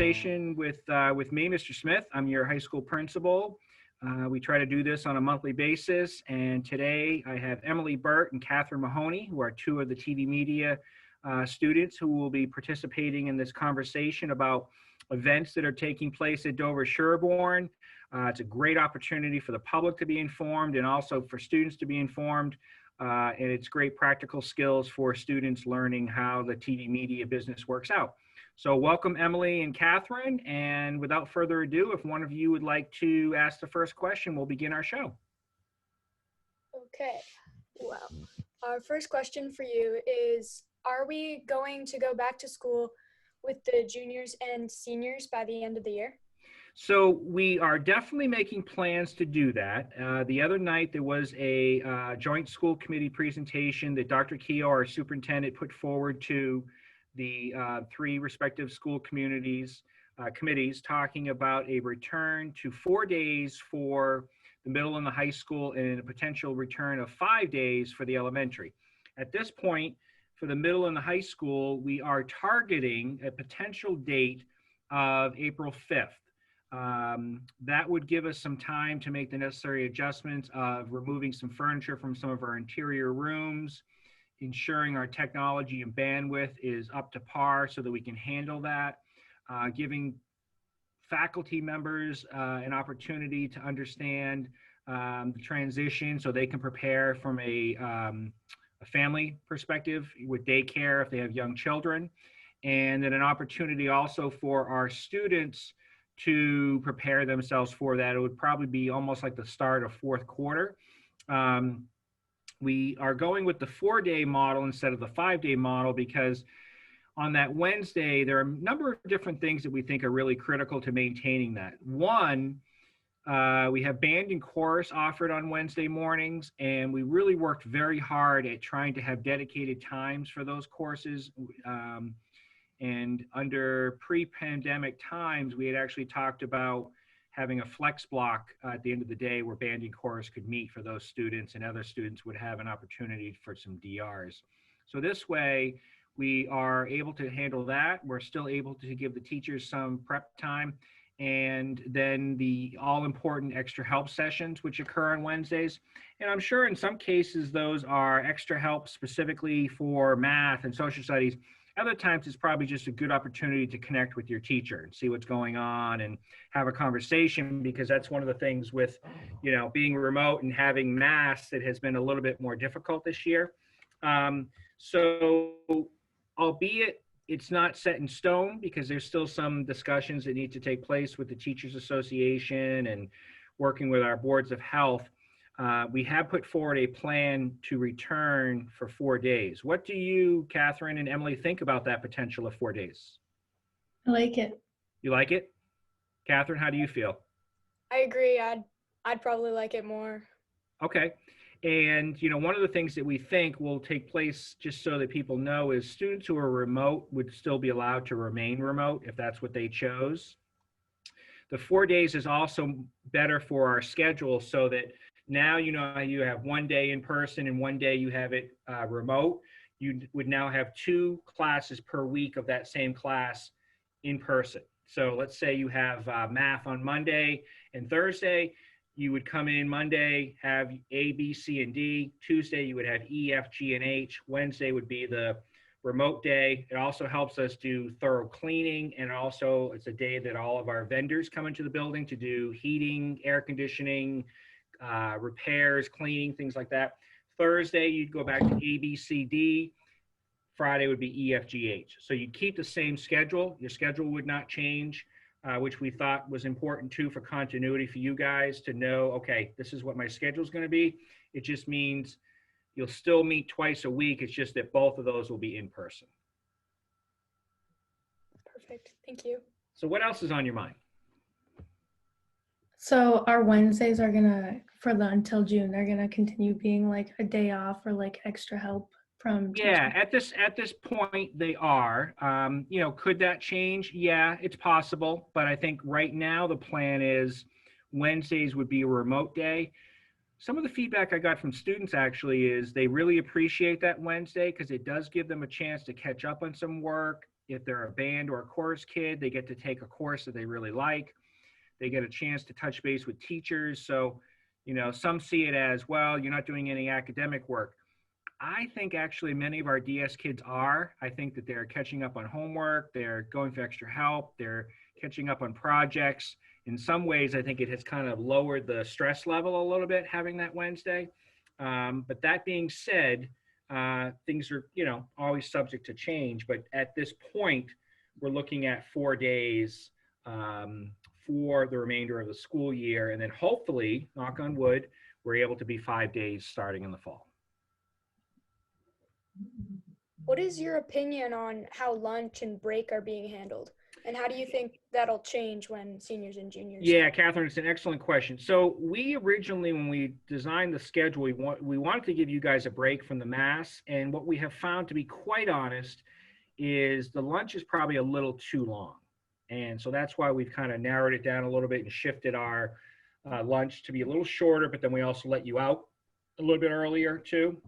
conversation with me, Mr. Smith. I'm your high school principal. We try to do this on a monthly basis, and today I have Emily Burt and Catherine Mahoney, who are two of the TV media students who will be participating in this conversation about events that are taking place at Dover Sherborne. It's a great opportunity for the public to be informed and also for students to be informed. And it's great practical skills for students learning how the TV media business works out. So welcome, Emily and Catherine. And without further ado, if one of you would like to ask the first question, we'll begin our show. Okay, well, our first question for you is, are we going to go back to school with the juniors and seniors by the end of the year? So we are definitely making plans to do that. The other night, there was a joint school committee presentation that Dr. Keogh, our superintendent, put forward to the three respective school committees, talking about a return to 4 days for the middle and the high school and a potential return of 5 days for the elementary. At this point, for the middle and the high school, we are targeting a potential date of April 5th. That would give us some time to make the necessary adjustments of removing some furniture from some of our interior rooms, ensuring our technology and bandwidth is up to par so that we can handle that, giving faculty members an opportunity to understand the transition so they can prepare from a family perspective with daycare if they have young children, and then an opportunity also for our students to prepare themselves for that. It would probably be almost like the start of fourth quarter. We are going with the 4-day model instead of the 5-day model because on that Wednesday, there are a number of different things that we think are really critical to maintaining that. One, we have band and chorus offered on Wednesday mornings, and we really worked very hard at trying to have dedicated times for those courses. And under pre-pandemic times, we had actually talked about having a flex block at the end of the day where band and chorus could meet for those students, and other students would have an opportunity for some DRs. So this way, we are able to handle that. We're still able to give the teachers some prep time, and then the all-important extra help sessions, which occur on Wednesdays. And I'm sure in some cases, those are extra help specifically for math and social studies. Other times it's probably just a good opportunity to connect with your teacher and see what's going on and have a conversation, because that's one of the things with, being remote and having masks that has been a little bit more difficult this year. So albeit it's not set in stone, because there's still some discussions that need to take place with the Teachers Association and working with our boards of health. We have put forward a plan to return for 4 days. What do you, Catherine and Emily, think about that potential of 4 days? I like it. You like it? Catherine, how do you feel? I agree. I'd probably like it more. Okay. And, one of the things that we think will take place, just so that people know, is students who are remote would still be allowed to remain remote if that's what they chose. The 4 days is also better for our schedule, so that now, you have 1 day in person and 1 day you have it remote. You would now have 2 classes per week of that same class in person. So let's say you have math on Monday and Thursday. You would come in Monday, have A, B, C, and D. Tuesday, you would have E, F, G, and H. Wednesday would be the remote day. It also helps us do thorough cleaning, and also it's a day that all of our vendors come into the building to do heating, air conditioning, repairs, cleaning, things like that. Thursday, you'd go back to A, B, C, D. Friday would be E, F, G, H. So you'd keep the same schedule. Your schedule would not change, which we thought was important too for continuity for you guys to know, okay, this is what my schedule is going to be. It just means you'll still meet twice a week. It's just that both of those will be in person. Perfect. Thank you. So what else is on your mind? So our Wednesdays are until June, they're gonna continue being like a day off or like extra help from teachers? Yeah, at this point they are. Could that change? Yeah, it's possible. But I think right now the plan is Wednesdays would be a remote day. Some of the feedback I got from students actually is they really appreciate that Wednesday because it does give them a chance to catch up on some work, If they're a band or a chorus kid, they get to take a course that they really like. They get a chance to touch base with teachers. So, some see it as, well, you're not doing any academic work. I think actually many of our DS kids are. I think that they're catching up on homework. They're going for extra help. They're catching up on projects. In some ways, I think it has kind of lowered the stress level a little bit having that Wednesday. But that being said, things are, always subject to change. But at this point, we're looking at 4 days for the remainder of the school year. And then hopefully, knock on wood, we're able to be 5 days starting in the fall. What is your opinion on how lunch and break are being handled? And how do you think that'll change when seniors and juniors? Yeah, Catherine, it's an excellent question. So we originally, when we designed the schedule, we wanted to give you guys a break from the mass. And what we have found, to be quite honest, is the lunch is probably a little too long. And so that's why we've kind of narrowed it down a little bit and shifted our lunch to be a little shorter, but then we also let you out a little bit earlier too.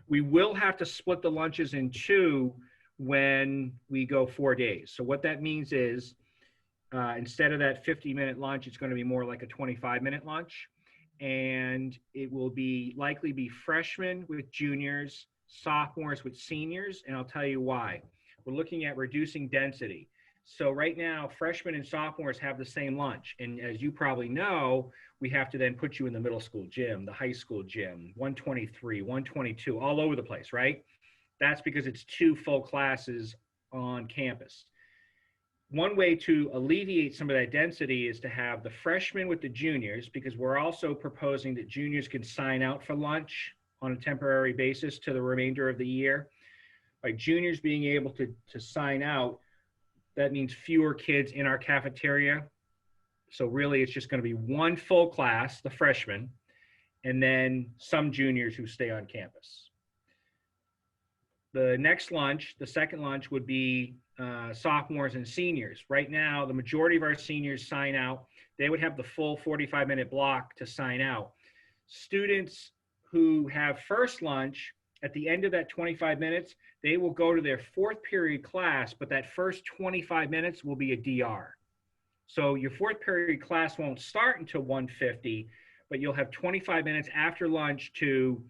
We will have to split the lunches in two when we go 4 days. So what that means is instead of that 50-minute lunch, it's going to be more like a 25-minute lunch. And it will likely be freshmen with juniors, sophomores with seniors. And I'll tell you why. We're looking at reducing density. So right now, freshmen and sophomores have the same lunch. And as you probably know, we have to then put you in the middle school gym, the high school gym, 123, 122, all over the place, right? That's because it's 2 full classes on campus. One way to alleviate some of that density is to have the freshmen with the juniors, because we're also proposing that juniors can sign out for lunch on a temporary basis to the remainder of the year. By juniors being able to sign out, that means fewer kids in our cafeteria. So really, it's just going to be 1 full class, the freshmen, and then some juniors who stay on campus. The next lunch, the second lunch, would be sophomores and seniors. Right now, the majority of our seniors sign out. They would have the full 45-minute block to sign out. Students who have first lunch, at the end of that 25 minutes, they will go to their 4th period class, but that first 25 minutes will be a DR. So your 4th period class won't start until 1:50, but you'll have 25 minutes after lunch to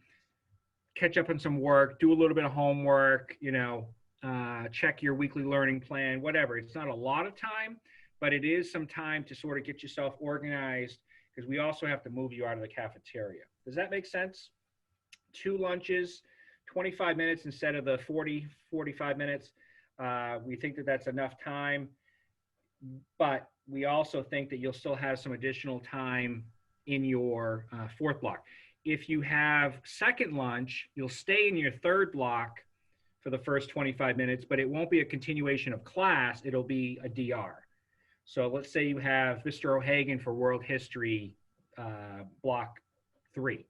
catch up on some work, do a little bit of homework, check your weekly learning plan, whatever. It's not a lot of time, but it is some time to sort of get yourself organized, because we also have to move you out of the cafeteria. Does that make sense? 2 lunches, 25 minutes instead of the 45 minutes. We think that that's enough time, but we also think that you'll still have some additional time in your 4th block. If you have second lunch, you'll stay in your 3rd block for the first 25 minutes, but it won't be a continuation of class. It'll be a DR. So let's say you have Mr. O'Hagan for World History block 3,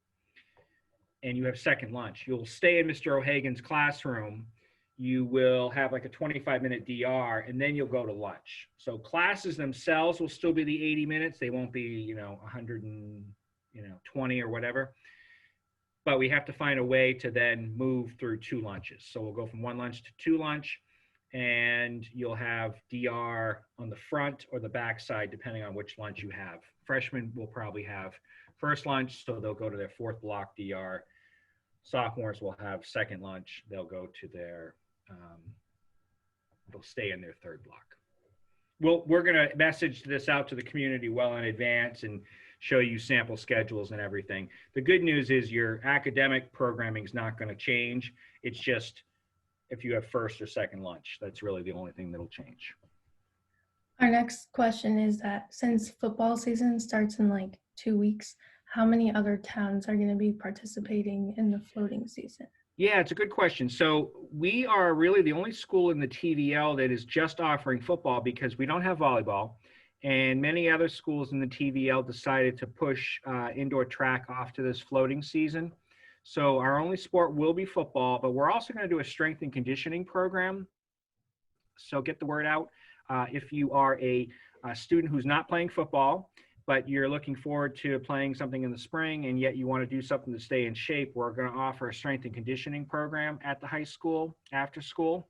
and you have second lunch. You'll stay in Mr. O'Hagan's classroom. You will have like a 25-minute DR, and then you'll go to lunch. So classes themselves will still be the 80 minutes. They won't be, 120 or whatever. But we have to find a way to then move through 2 lunches. So we'll go from 1 lunch to 2 lunch, and you'll have DR on the front or the back side, depending on which lunch you have. Freshmen will probably have first lunch, so they'll go to their 4th block DR. Sophomores will have second lunch. They'll go to their, they'll stay in their 3rd block. We're going to message this out to the community well in advance and show you sample schedules and everything. The good news is your academic programming is not going to change. It's just if you have first or second lunch, that's really the only thing that'll change. Our next question is that since football season starts in like 2 weeks, how many other towns are going to be participating in the floating season? Yeah, it's a good question. So we are really the only school in the TVL that is just offering football, because we don't have volleyball. And many other schools in the TVL decided to push indoor track off to this floating season. So our only sport will be football, but we're also going to do a strength and conditioning program. So get the word out. If you are a student who's not playing football, but you're looking forward to playing something in the spring, and yet you want to do something to stay in shape, we're going to offer a strength and conditioning program at the high school after school.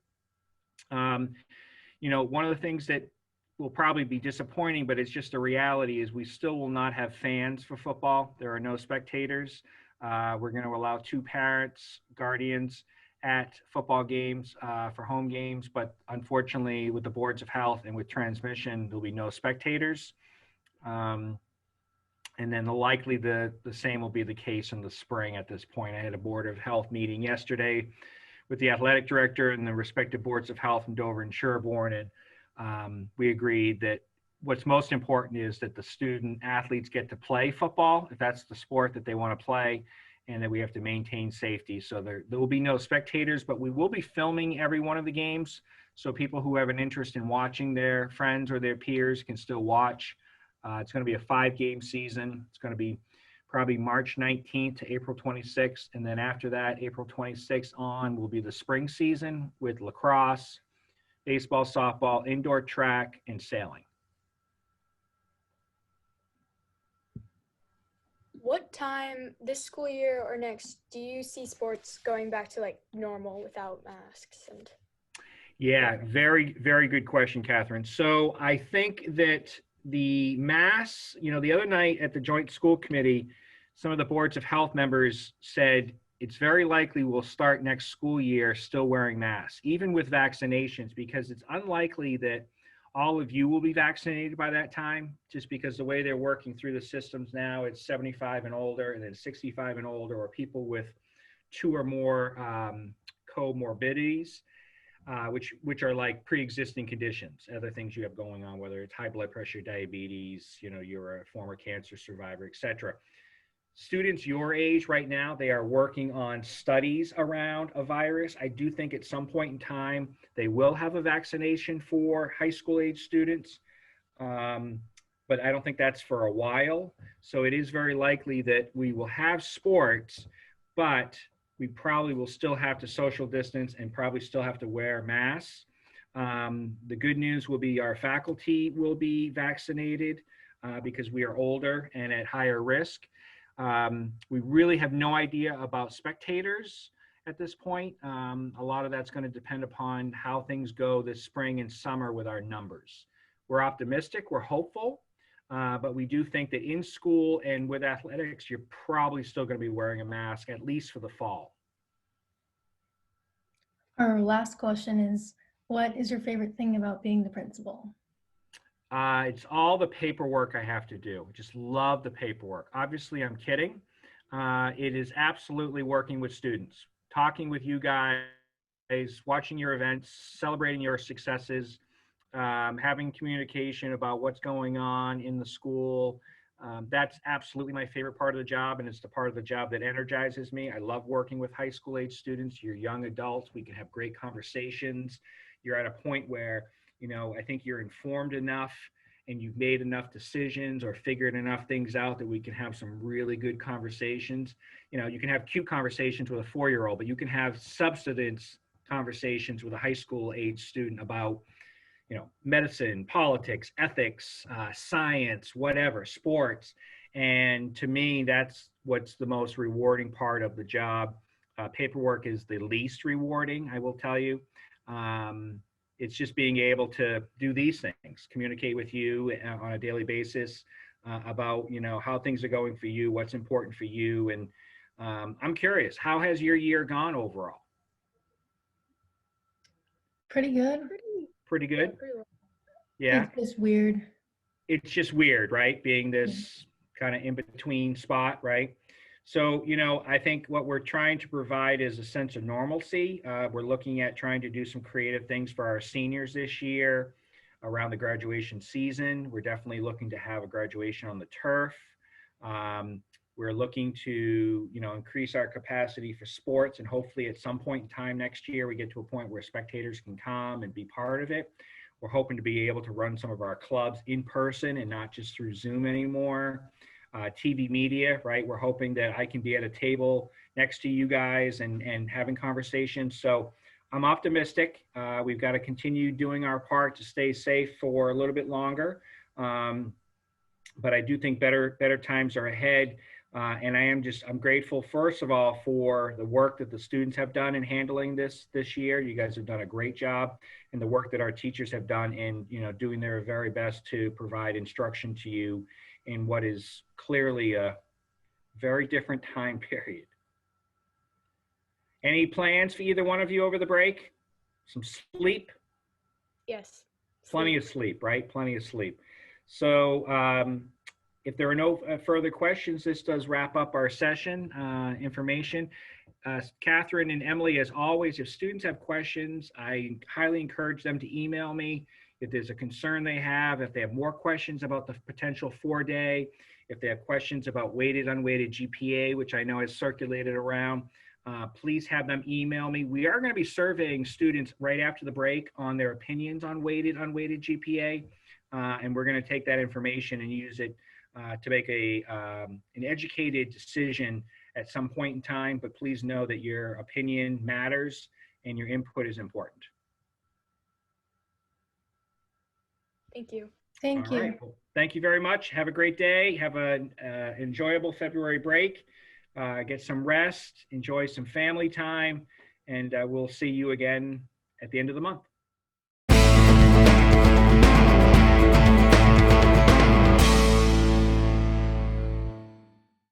You know, one of the things that will probably be disappointing, but it's just a reality, is we still will not have fans for football. There are no spectators. We're going to allow 2 parents, guardians at football games for home games, but unfortunately, with the boards of health and with transmission, there'll be no spectators. And then likely the same will be the case in the spring at this point. I had a Board of Health meeting yesterday with the athletic director and the respective boards of health in Dover and Sherborne, and we agreed that what's most important is that the student athletes get to play football, if that's the sport that they want to play, and that we have to maintain safety. So there will be no spectators, but we will be filming every one of the games, so people who have an interest in watching their friends or their peers can still watch. It's going to be a 5-game season. It's going to be probably March 19th to April 26th. And then after that, April 26th on will be the spring season with lacrosse, baseball, softball, indoor track, and sailing. What time this school year or next do you see sports going back to like normal without masks? And yeah, very, very good question, Catherine. So I think that the mass, you know, the other night at the joint school committee, some of the boards of health members said it's very likely we'll start next school year still wearing masks, even with vaccinations, because it's unlikely that all of you will be vaccinated by that time, just because the way they're working through the systems now, it's 75 and older, and then 65 and older, or people with 2 or more comorbidities. Which are like pre-existing conditions, other things you have going on, whether it's high blood pressure, diabetes, you know, you're a former cancer survivor, etc. Students your age right now, they are working on studies around a virus. I do think at some point in time, they will have a vaccination for high school age students, but I don't think that's for a while. So it is very likely that we will have sports, but we probably will still have to social distance and probably still have to wear masks. The good news will be our faculty will be vaccinated because we are older and at higher risk. We really have no idea about spectators at this point. A lot of that's going to depend upon how things go this spring and summer with our numbers. We're optimistic, we're hopeful, but we do think that in school and with athletics, you're probably still going to be wearing a mask, at least for the fall. Our last question is, what is your favorite thing about being the principal? It's all the paperwork I have to do. I just love the paperwork. Obviously, I'm kidding. It is absolutely working with students, talking with you guys, watching your events, celebrating your successes, having communication about what's going on in the school. That's absolutely my favorite part of the job, and it's the part of the job that energizes me. I love working with high school age students. You're young adults. We can have great conversations. You're at a point where, you know, I think you're informed enough and you've made enough decisions or figured enough things out that we can have some really good conversations. You know, you can have cute conversations with a 4-year-old, but you can have substance conversations with a high school age student about, you know, medicine, politics, ethics, science, whatever, sports. And to me, that's what's the most rewarding part of the job. Paperwork is the least rewarding, I will tell you. It's just being able to do these things, communicate with you on a daily basis about, you know, how things are going for you, what's important for you. And I'm curious, how has your year gone overall? Pretty good. Pretty good? Yeah, pretty well. Yeah. It's just weird. It's just weird, right? Being this kind of in-between spot, right? So, you know, I think what we're trying to provide is a sense of normalcy. We're looking at trying to do some creative things for our seniors this year around the graduation season. We're definitely looking to have a graduation on the turf. We're looking to, you know, increase our capacity for sports, and hopefully at some point in time next year, we get to a point where spectators can come and be part of it. We're hoping to be able to run some of our clubs in person and not just through Zoom anymore. TV media, right? We're hoping that I can be at a table next to you guys and having conversations. So I'm optimistic. We've got to continue doing our part to stay safe for a little bit longer. But I do think better times are ahead. And I'm grateful, first of all, for the work that the students have done in handling this year. You guys have done a great job, and the work that our teachers have done in, doing their very best to provide instruction to you in what is clearly a very different time period. Any plans for either one of you over the break? Some sleep? Yes. Plenty of sleep, right? Plenty of sleep. So if there are no further questions, this does wrap up our session information. Catherine and Emily, as always, if students have questions, I highly encourage them to email me. If there's a concern they have, if they have more questions about the potential 4-day, if they have questions about weighted, unweighted GPA, which I know has circulated around, please have them email me. We are going to be surveying students right after the break on their opinions on weighted, unweighted GPA, and we're going to take that information and use it to make an educated decision at some point in time, but please know that your opinion matters and your input is important. Thank you. Thank you. Right. Well, thank you very much. Have a great day. Have an enjoyable February break. Get some rest, enjoy some family time, and we'll see you again at the end of the month.